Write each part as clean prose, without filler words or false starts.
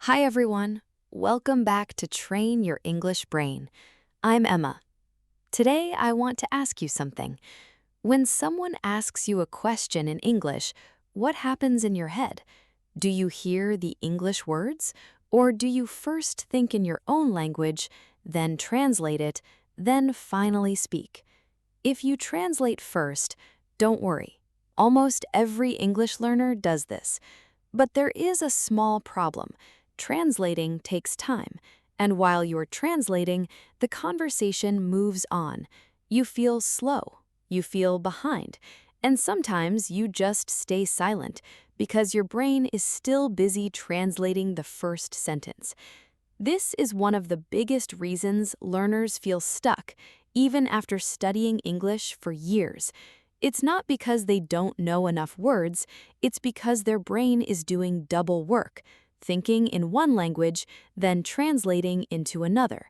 Hi everyone. Welcome back to Train Your English Brain. I'm Emma. Today I want to ask you something. When someone asks you a question in English, what happens in your head? Do you hear the English words? Or do you first think in your own language, then translate it, then finally speak? If you translate first, don't worry. Almost every English learner does this. But there is a small problem. Translating takes time, and while you're translating, the conversation moves on. You feel slow, you feel behind, and sometimes you just stay silent because your brain is still busy translating the first sentence. This is one of the biggest reasons learners feel stuck, even after studying English for years. It's not because they don't know enough words, it's because their brain is doing double work, thinking in one language, then translating into another.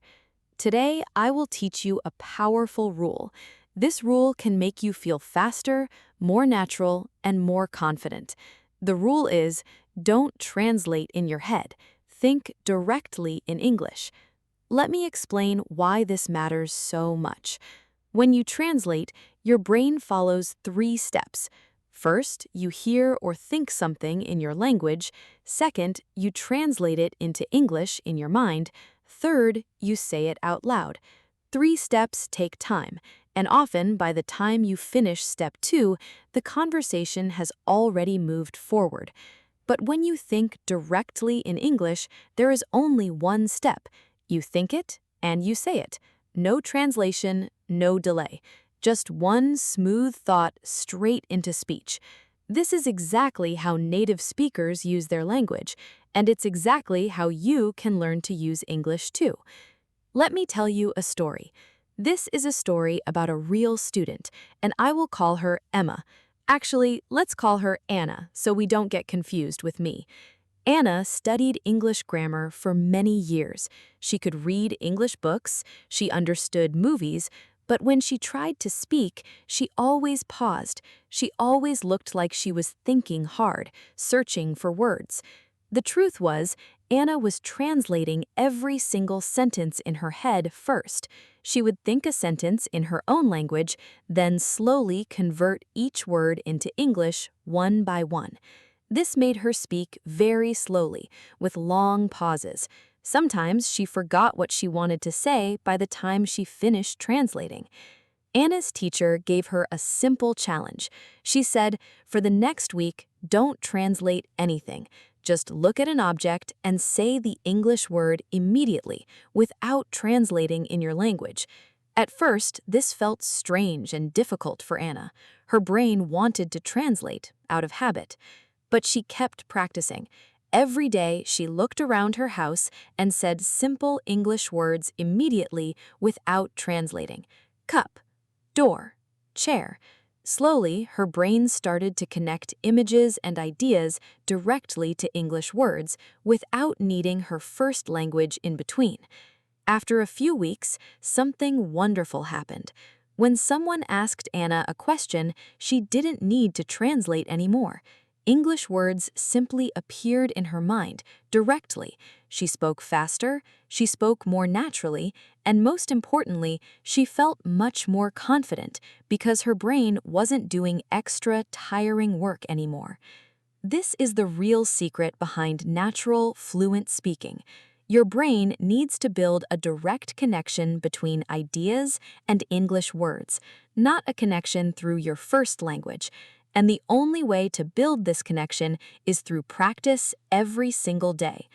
Today, I will teach you a powerful rule. This rule can make you feel faster, more natural, and more confident. The rule is, don't translate in your head. Think directly in English. Let me explain why this matters so much. When you translate, your brain follows 3 steps. First, you hear or think something in your language. Second, you translate it into English in your mind. Third, you say it out loud. 3 steps take time, and often by the time you finish step 2, the conversation has already moved forward. But when you think directly in English, there is only one step. You think it and you say it. No translation, no delay. Just one smooth thought straight into speech. This is exactly how native speakers use their language, and it's exactly how you can learn to use English too. Let me tell you a story. This is a story about a real student, and I will call her Emma. Actually, let's call her Anna so we don't get confused with me. Anna studied English grammar for many years. She could read English books, she understood movies, but when she tried to speak, she always paused. She always looked like she was thinking hard, searching for words. The truth was, Anna was translating every single sentence in her head first. She would think a sentence in her own language, then slowly convert each word into English one by one. This made her speak very slowly, with long pauses. Sometimes she forgot what she wanted to say by the time she finished translating. Anna's teacher gave her a simple challenge. She said, for the next week, don't translate anything. Just look at an object and say the English word immediately, without translating in your language. At first, this felt strange and difficult for Anna. Her brain wanted to translate, out of habit. But she kept practicing. Every day, she looked around her house and said simple English words immediately without translating. Cup, door, chair. Slowly, her brain started to connect images and ideas directly to English words without needing her first language in between. After a few weeks, something wonderful happened. When someone asked Anna a question, she didn't need to translate anymore. English words simply appeared in her mind, directly. She spoke faster, she spoke more naturally, and most importantly, she felt much more confident because her brain wasn't doing extra, tiring work anymore. This is the real secret behind natural, fluent speaking. Your brain needs to build a direct connection between ideas and English words, not a connection through your first language. And the only way to build this connection is through practice every single day.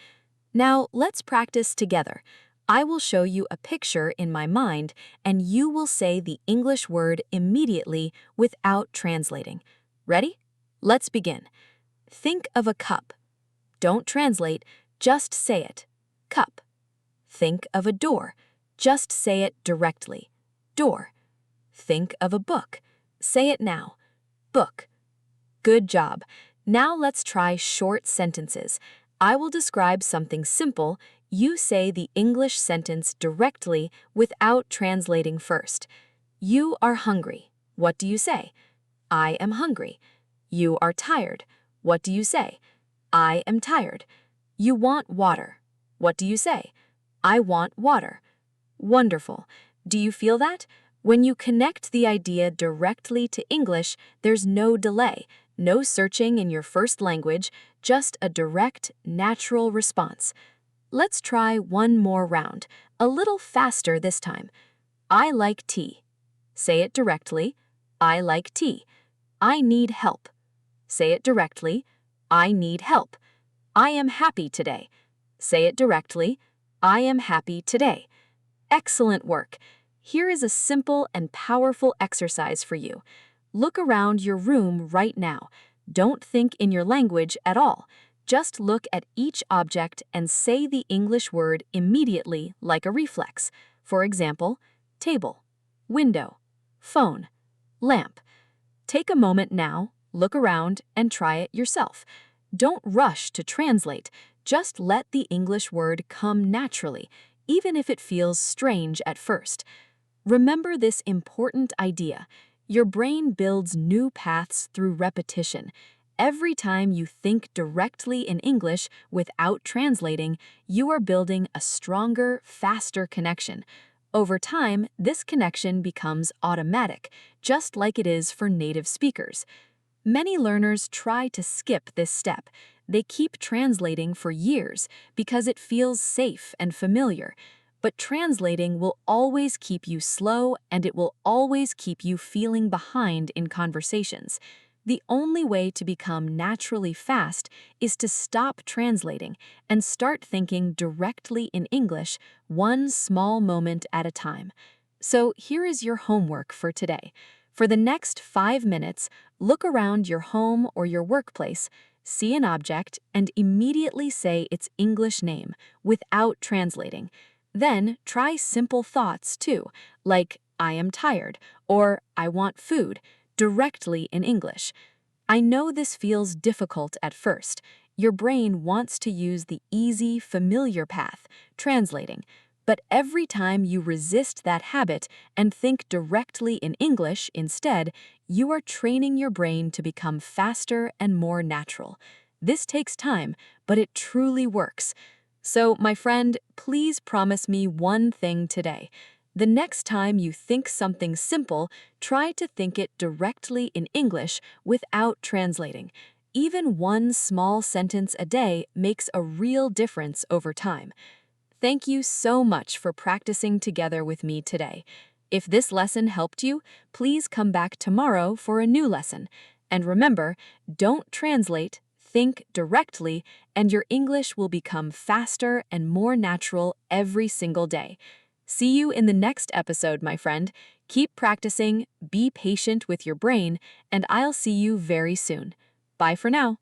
Now, let's practice together. I will show you a picture in my mind, and you will say the English word immediately without translating. Ready? Let's begin. Think of a cup. Don't translate, just say it. Cup. Think of a door. Just say it directly. Door. Think of a book. Say it now. Book. Good job. Now let's try short sentences. I will describe something simple. You say the English sentence directly without translating first. You are hungry. What do you say? I am hungry. You are tired. What do you say? I am tired. You want water. What do you say? I want water. Wonderful. Do you feel that? When you connect the idea directly to English, there's no delay, no searching in your first language, just a direct, natural response. Let's try one more round, a little faster this time. I like tea. Say it directly. I like tea. I need help. Say it directly. I need help. I am happy today. Say it directly. I am happy today. Excellent work. Here is a simple and powerful exercise for you. Look around your room right now. Don't think in your language at all. Just look at each object and say the English word immediately like a reflex. For example, table, window, phone, lamp. Take a moment now, look around, and try it yourself. Don't rush to translate. Just let the English word come naturally, even if it feels strange at first. Remember this important idea. Your brain builds new paths through repetition. Every time you think directly in English without translating, you are building a stronger, faster connection. Over time, this connection becomes automatic, just like it is for native speakers. Many learners try to skip this step. They keep translating for years because it feels safe and familiar. But translating will always keep you slow, and it will always keep you feeling behind in conversations. The only way to become naturally fast is to stop translating and start thinking directly in English, one small moment at a time. So here is your homework for today. For the next 5 minutes, look around your home or your workplace, see an object, and immediately say its English name without translating. Then try simple thoughts too, like I am tired or I want food, directly in English. I know this feels difficult at first. Your brain wants to use the easy, familiar path, translating. But every time you resist that habit and think directly in English instead, you are training your brain to become faster and more natural. This takes time, but it truly works. So, my friend, please promise me one thing today. The next time you think something simple, try to think it directly in English without translating. Even one small sentence a day makes a real difference over time. Thank you so much for practicing together with me today. If this lesson helped you, please come back tomorrow for a new lesson. And remember, don't translate, think directly, and your English will become faster and more natural every single day. See you in the next episode, my friend. Keep practicing, be patient with your brain, and I'll see you very soon. Bye for now.